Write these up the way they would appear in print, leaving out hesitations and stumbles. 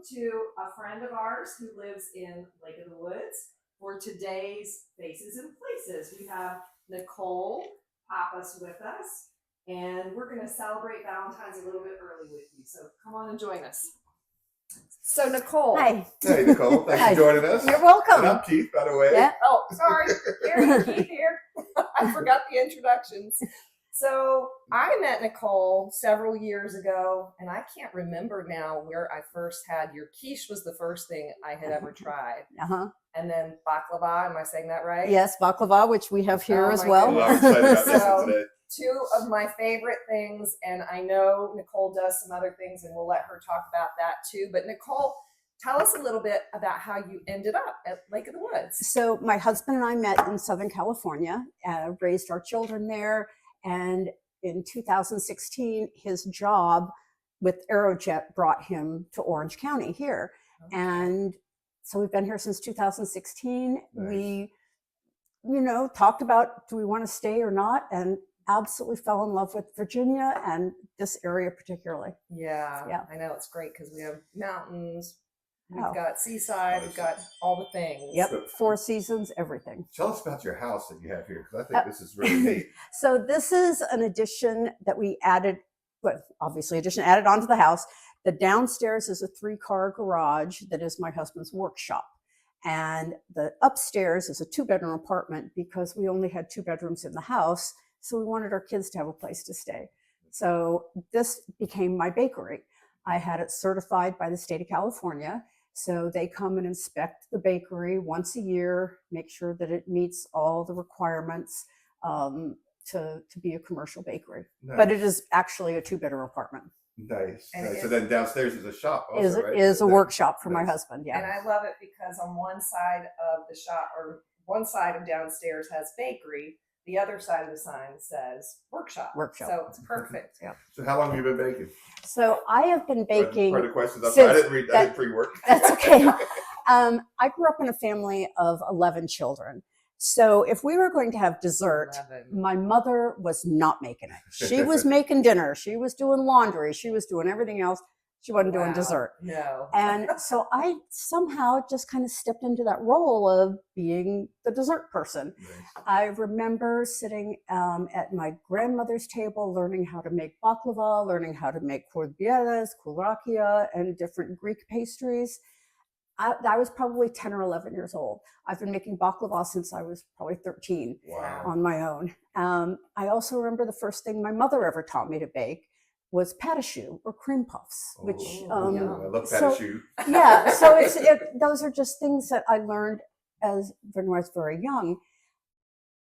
to a friend of ours who lives in Lake of the Woods for today's Faces and Places. We have Nicole Pappas with us, and we're going to celebrate Valentine's a little bit early with you. So come on and join us. So Nicole. Hi. Hey, Nicole. Thanks for joining us. You're welcome. And I'm Keith, by the way. Yeah. Oh, sorry. Here, Keith here. I forgot the introductions. So I met Nicole several years ago, and I can't remember now where I first had your quiche was the first thing I had ever tried. And then baklava, am I saying that right? Yes, baklava, which we have here as well. Well, I'm excited about this So, today. two of my favorite things, and I know Nicole does some other things, and we'll let her talk about that too. But Nicole, tell us a little bit about how you ended up at Lake of the Woods. So my husband and I met in Southern California, raised our children there. And in 2016, his job with Aerojet brought him to Orange County here. Okay. And so we've been here since 2016. Nice. We, talked about, do we want to stay or not? And absolutely fell in love with Virginia and this area particularly. Yeah. I know, it's great because we have mountains, we've got seaside, we've got all the things. Yep, 4 seasons, everything. Tell us about your house that you have here, because I think this is really neat. So this is an addition that we added, added onto the house. The downstairs is a 3-car garage that is my husband's workshop. And the upstairs is a 2-bedroom apartment because we only had 2 bedrooms in the house. So we wanted our kids to have a place to stay. So this became my bakery. I had it certified by the state of California. So they come and inspect the bakery once a year, make sure that it meets all the requirements to be a commercial bakery. Nice. But it is actually a 2-bedroom apartment. Nice. So then downstairs is a shop also, right? Is a workshop for my husband, yeah. And I love it because on one side of the shop, or one side of downstairs has bakery, the other side of the sign says workshop. So it's perfect. Yeah. So how long have you been baking? So I have been baking. Part of the questions. I didn't pre-work. That's okay. I grew up in a family of 11 children. So if we were going to have dessert, 11. My mother was not making it. She was making dinner. She was doing laundry. She was doing everything else. She wasn't doing dessert. No. And so I somehow just kind of stepped into that role of being the dessert person. Nice. I remember sitting at my grandmother's table, learning how to make baklava, learning how to make courgiettes, kourakia, and different Greek pastries. I was probably 10 or 11 years old. I've been making baklava since I was probably 13 on my own. I also remember the first thing my mother ever taught me to bake was pâte à choux or cream puffs, which I love pâte à choux. Yeah, so those are just things that I learned when I was very young.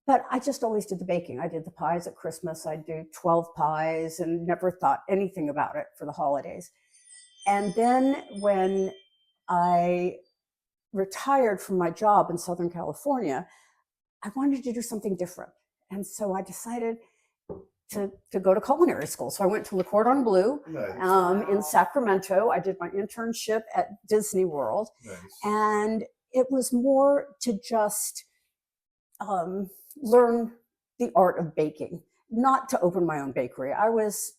But I just always did the baking. I did the pies at Christmas. I'd do 12 pies and never thought anything about it for the holidays. And then when I retired from my job in Southern California, I wanted to do something different. And so I decided to go to culinary school. So I went to Le Cordon Bleu in Sacramento. I did my internship at Disney World. Nice. And it was more to just learn the art of baking, not to open my own bakery. I was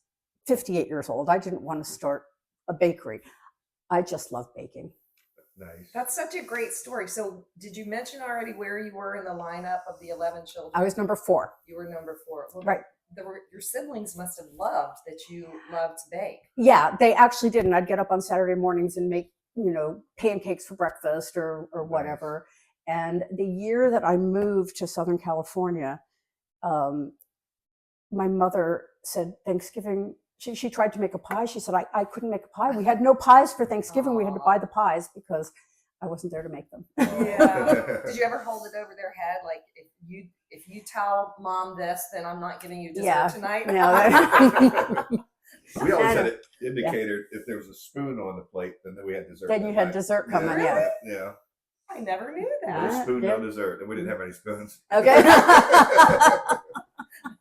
58 years old. I didn't want to start a bakery. I just love baking. Nice. That's such a great story. So did you mention already where you were in the lineup of the 11 children? I was number 4. You were number 4. Well, right. Your siblings must have loved that you loved to bake. Yeah, they actually did. And I'd get up on Saturday mornings and make, pancakes for breakfast or whatever. Nice. And the year that I moved to Southern California, my mother said, Thanksgiving, she tried to make a pie. She said, I couldn't make a pie. We had no pies for Thanksgiving. We had to buy the pies because I wasn't there to make them. Yeah. Did you ever hold it over their head? Like, if you tell mom this, then I'm not giving you dessert tonight? No. We always had an indicator if there was a spoon on the plate, then we had dessert. Then you had dessert coming, Yeah. I never knew that. No spoon, no dessert. And we didn't have any spoons. Okay.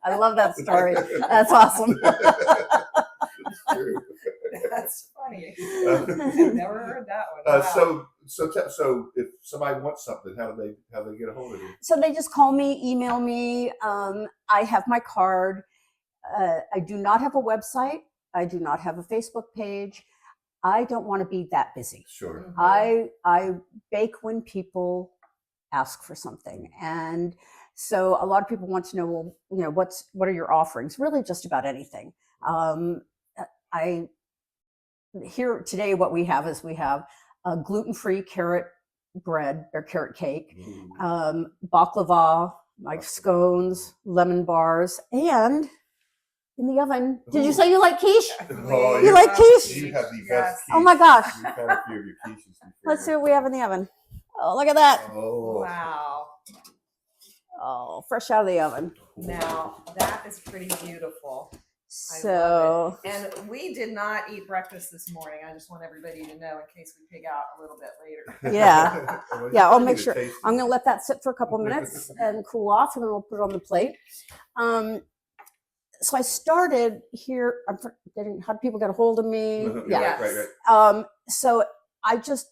I love that story. That's awesome. That's funny. I've never heard that one. Wow. So if somebody wants something, how do they get a hold of you? So they just call me, email me. I have my card. I do not have a website. I do not have a Facebook page. I don't want to be that busy. Sure. I bake when people ask for something. And so a lot of people want to know, well, what are your offerings? Really just about anything. I Here today, what we have is we have a gluten-free carrot bread or carrot cake, baklava, like scones, lemon bars, and in the oven. Did you say you like quiche? Oh, You like quiche? You have the best Yes. quiche. Oh my gosh. We've had a few of your quiches before. Let's see what we have in the oven. Oh, look at that. Oh. Wow. Oh, fresh out of the oven. Now that is pretty beautiful. I So, love it. And we did not eat breakfast this morning. I just want everybody to know in case we pig out a little bit later. Yeah. Well, Yeah, I'll you make need sure. taste I'm it. going to let that sit for a couple minutes and cool off, and then we'll put it on the plate. So I started here. I'm forgetting how do people get a hold of me? Yeah, Yes. right. So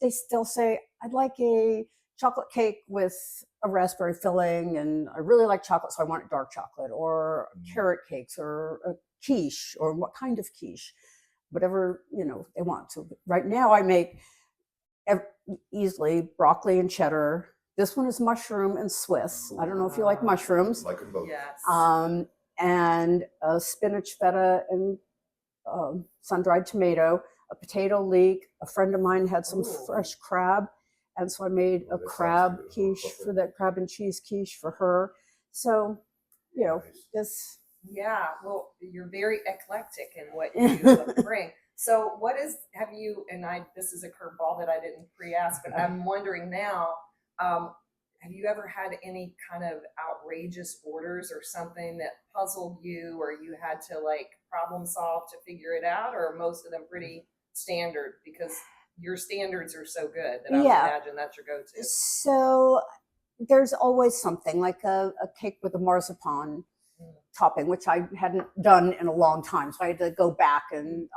they still say, I'd like a chocolate cake with a raspberry filling, and I really like chocolate, so I want dark chocolate, or carrot cakes, or a quiche, or what kind of quiche, whatever they want. So right now I make easily broccoli and cheddar. This one is mushroom and Swiss. I don't know if you like mushrooms. Like them both. Yes. And a spinach feta and sun-dried tomato, a potato leek. A friend of mine had some fresh crab, and so I made a That sounds crab good. quiche for that crab and cheese quiche for her. So, Nice. this. Yeah, well, you're very eclectic in what you bring. So this is a curveball that I didn't pre-ask, but I'm wondering now, have you ever had any kind of outrageous orders or something that puzzled you, or you had to like problem solve to figure it out, or are most of them pretty standard because your standards are so good that I would imagine that's your go-to? So there's always something like a cake with a marzipan topping, which I hadn't done in a long time. So I had to go back and,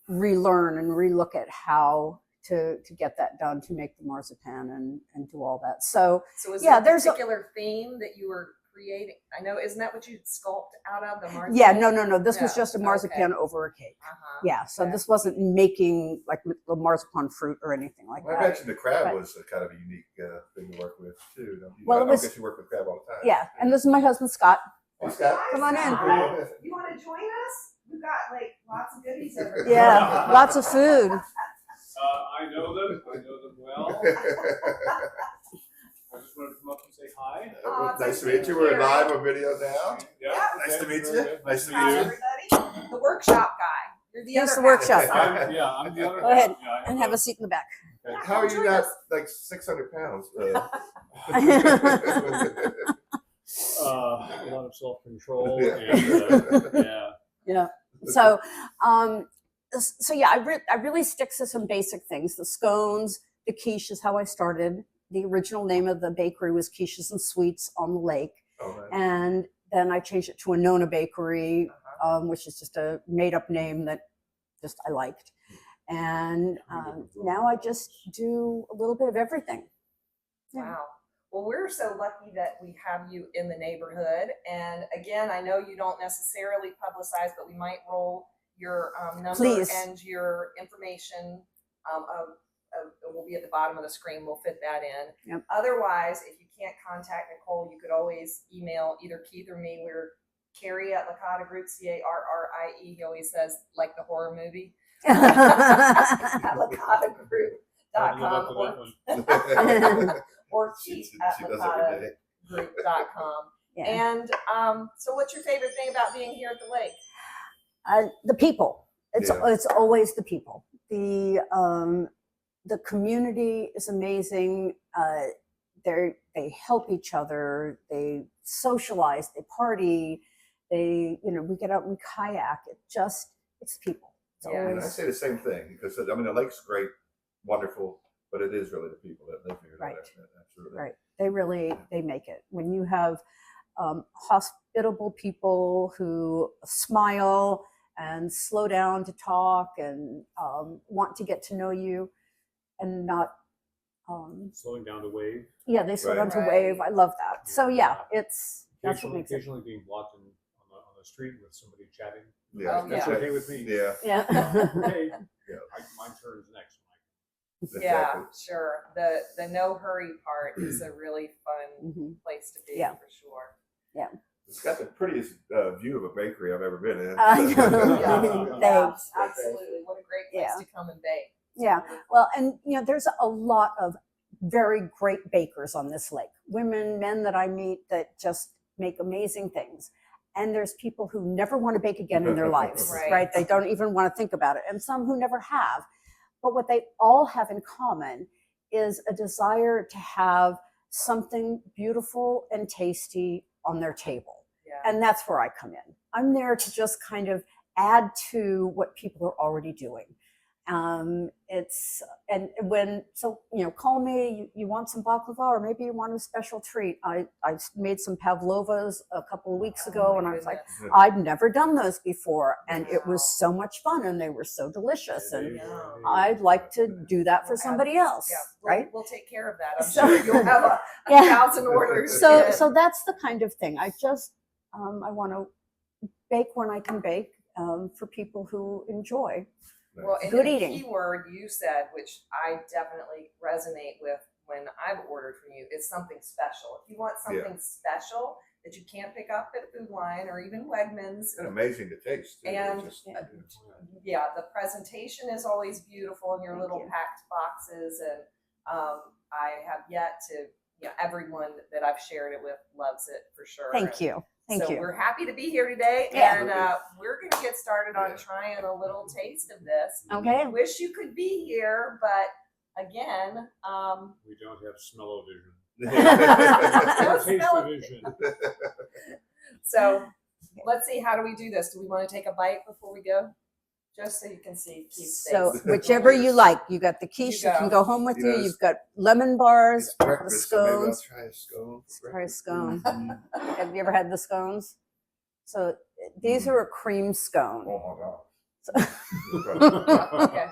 relearn and relook at how to get that done, to make the marzipan and do all that. So is there a there's particular theme that you were creating? I know, isn't that what you sculpt out of the marzipan? Yeah, no. This was just a marzipan over a cake. Yeah, so this wasn't making like the marzipan fruit or anything like Well, that. I mentioned the crab was a kind of a unique thing to work with too. Don't you? Well, I guess you work with crab all the time. Yeah, and this is my husband Scott. Hey, Scott. Come on in. You want to join us? We've got like lots of goodies over there. Yeah, lots of food. I know them well. I just wanted to come up and say hi. Nice to meet you. We're live on video now. Yeah. Nice to meet you. Very Nice to Hi, meet you. everybody. The workshop guy. You're the Here's other the workshop. half. I'm the other Go ahead half. Yeah, and have a seat in the back. Okay. How are you not like 600 pounds? A lot of self-control. Yeah. And, Yeah. So, I really stick to some basic things. The scones, the quiche is how I started. The original name of the bakery was Quiches and Sweets on the Lake. Oh, nice. And then I changed it to a Nona Bakery, which is just a made-up name that just I liked. And now I just do a little bit of everything. Wow. Well, we're so lucky that we have you in the neighborhood. And again, I know you don't necessarily publicize, but we might roll your number Please. and your information. It will be at the bottom of the screen. We'll fit that in. Yep. Otherwise, if you can't contact Nicole, you could always email either Keith or me. We're Carrie at Licata Group, Carrie. He always says, like the horror movie. At LicataGroup.com or Keith at LicataGroup.com. Yeah. And so what's your favorite thing about being here at the lake? The people. It's Yeah. always the people. The community is amazing. They help each other. They socialize. They party. We get out and we kayak. It's people. It's Yeah. And I say the same thing because the lake's great, wonderful, but it is really the people that live here. Right. Absolutely. Right. They make it. When you have hospitable people who smile and slow down to talk and want to get to know you and not slowing down to wave. yeah, they slow Right. down to wave. I love that. So that's what makes it. Occasionally being blocked on the the street with somebody chatting. Yeah, Oh, That's yeah. okay with me. yeah, Yeah. Okay, yeah, my turn's next, Mike. Yeah, exactly. sure. The no hurry part is a really fun Mhm. place to be Yeah. for sure. It's got the prettiest view of a bakery I've ever been in. I know. Yeah, Thanks. absolutely. What a great place Yeah. to come and bake. It's Yeah. wonderful. Well, and there's a lot of very great bakers on this lake. Women, men that I meet that just make amazing things. And there's people who never want to bake again in their lives, Right. right? They don't even want to think about it. And some who never have. But what they all have in common is a desire to have something beautiful and tasty on their table. Yeah. And that's where I come in. I'm there to just kind of add to what people are already doing. Call me, you want some baklava, or maybe you want a special treat. I made some pavlovas a couple of weeks ago, Oh, and my I was like, goodness. I'd never done those before, and it was Wow. so much fun, and they were so delicious, and Yeah. I'd like to do that for We'll somebody else, Yeah, right? We'll take care of that. I'm So- sure you'll have a Yeah. 1,000 orders. So in. so that's the kind of thing. I just I want to bake when I can bake for people who enjoy. Well, and Good the eating. key word you said, which I definitely resonate with when I've ordered from you, is something special. If you want something special that you can't pick up at Food Lion or even Wegmans, And amazing to taste. Too. And- It's just, yeah, the presentation is always beautiful in your Thank little you. packed boxes, and I have yet to. Everyone that I've shared it with loves it for sure. Thank you. Thank so you. we're happy to be here today, Yeah. and we're going to get started on trying a little taste of this. Okay. I wish you could be here, but again, We don't have smell-o-vision. Don't Taste smell of it. vision. so let's see. How do we do this? Do we want to take a bite before we go? Just so you can see Keith's So face. whichever you like, you got the quiche You you can go. go home with you. Yes. You've got lemon bars, It's breakfast, so maybe I'll scones. try a scone. for Try a breakfast. scone. Mhm. Have you ever had the scones? So these are a cream scone. Oh Okay.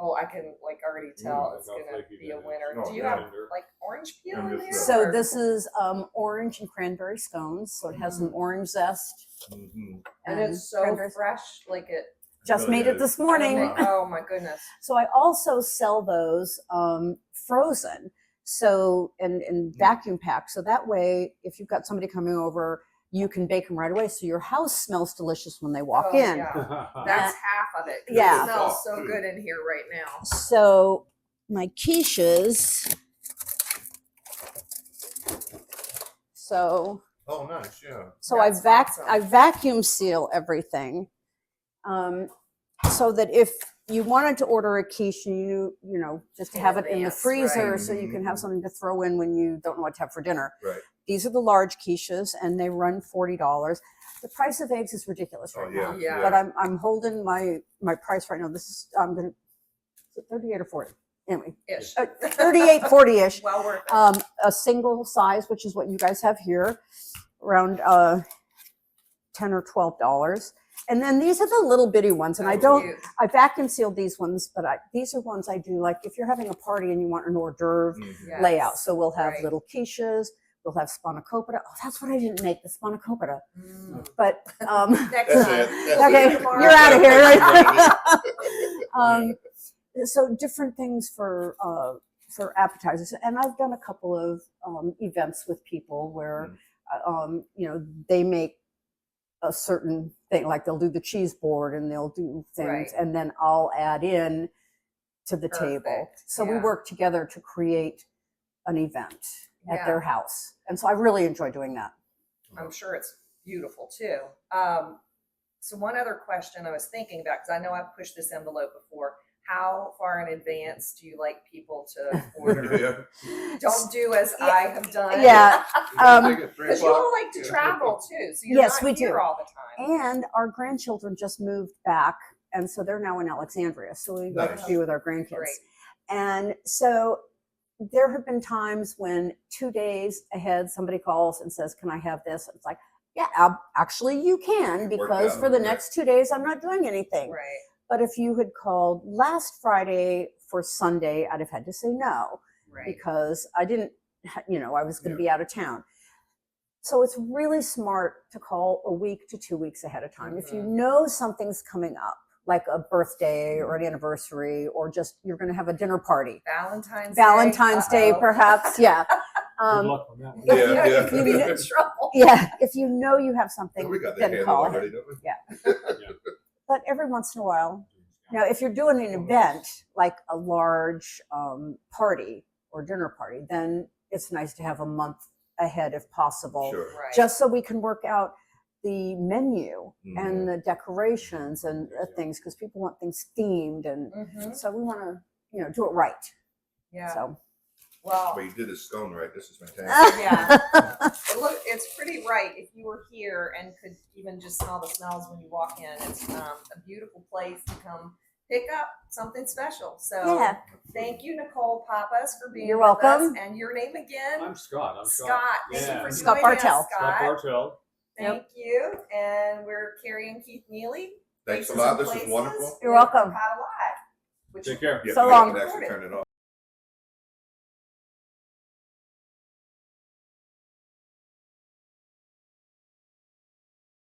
Oh, I can already tell Ooh, it's how gonna flaky be a that is. winner. Oh, Do you yeah. have orange peel And in this there? is- So or- this is orange and cranberry scones. So it has some orange zest. my God. Mhm. and it's so cranberry- fresh, Just really made it is. this morning. Oh my goodness! So I also sell those frozen, so and vacuum packed. So that way, if you've got somebody coming over, you can bake them right away. So your house smells delicious when they walk Oh, in. yeah. That's half of it. 'cause Yeah. It smells so good in here right now. So my quiches. So Oh, nice. Yeah. That's awesome. I vacuum seal everything, so that if you wanted to order a quiche, you just to have it in the Advance, freezer, right. so you can have something to throw in when you don't know what to have for dinner. Right. These are the large quiches, and they run $40. The price of eggs is ridiculous right Oh, yeah. now. Yeah. But I'm holding my price right now. This is is it 38 or 40? Anyway, Ish. 38, 40-ish. Well worth it. A single size, which is what you guys have here, around $10 or $12. And then these are the little bitty ones, and Cute. I vacuum sealed these ones, but these are ones I do like if you're having a party and you want an hors d'oeuvre Mhm. Yes. layout. So we'll have Right. little quiches, we'll have spanakopita. Oh, that's what I didn't make, the spanakopita. Mm. But Next That's time. it. That's okay, it. Tomorrow. you're out of here, right? So different things for appetizers, and I've done a couple of events with people where they make a certain thing, like they'll do the cheese board and they'll do things, Right. and then I'll add in to the table. Perfect. So we Yeah. work together to create an event at Yeah. their house, and so I really enjoy doing that. I'm sure it's beautiful too. So one other question I was thinking about, because I know I've pushed this envelope before. How far in advance do you like people to order? Yeah. Don't do as I have done. Yeah, Because you all like to travel too, so you're Yes, not we here do. all the time. and our grandchildren just moved back, and so they're now in Alexandria, so we like to Nice. be with our grandkids. Great. And so there have been times when 2 days ahead somebody calls and says, "Can I have this?" It's like, yeah, actually you can, It worked because out, for the right. next 2 days I'm not doing anything. Right. But if you had called last Friday for Sunday, I'd have had to say no, Right. because I didn't, I was going to be out of town. So it's really smart to call a week to 2 weeks ahead of time. If you know something's coming up, like a birthday or an anniversary, or just you're going to have a dinner party. Valentine's Day, Uh-oh. perhaps. Yeah. Good luck on that one. If Yeah, you- yeah. if you Get kn- in trouble. Yeah. If you know you have something, We got that then handled call already, it. don't we? Yeah. But every once in a while, now, if you're doing an event like a large party or dinner party, then it's nice to have a month ahead if possible, Sure. Right. just so we can work out the menu Mhm. and the decorations and things, because people want things themed, and Mhm. so we want to, do it right. Yeah. So. Well, Well, you did this scone right. This is fantastic. it's pretty right. If you were here and could even just smell the smells when you walk in, it's a beautiful place to come pick up something special. So Yeah. thank you, Nicole Pappas, for being You're with welcome. us. And your name again? I'm Scott. Scott. Thank Yeah. you for Scott joining us, Bartell. Scott Scott. Bartell. Thank you. And we're Carrie and Keith Neely. Thanks a Faces lot. and This was Places wonderful. You're welcome. with Pat Alive, which Take care. Yeah, So you long. can actually turn it off.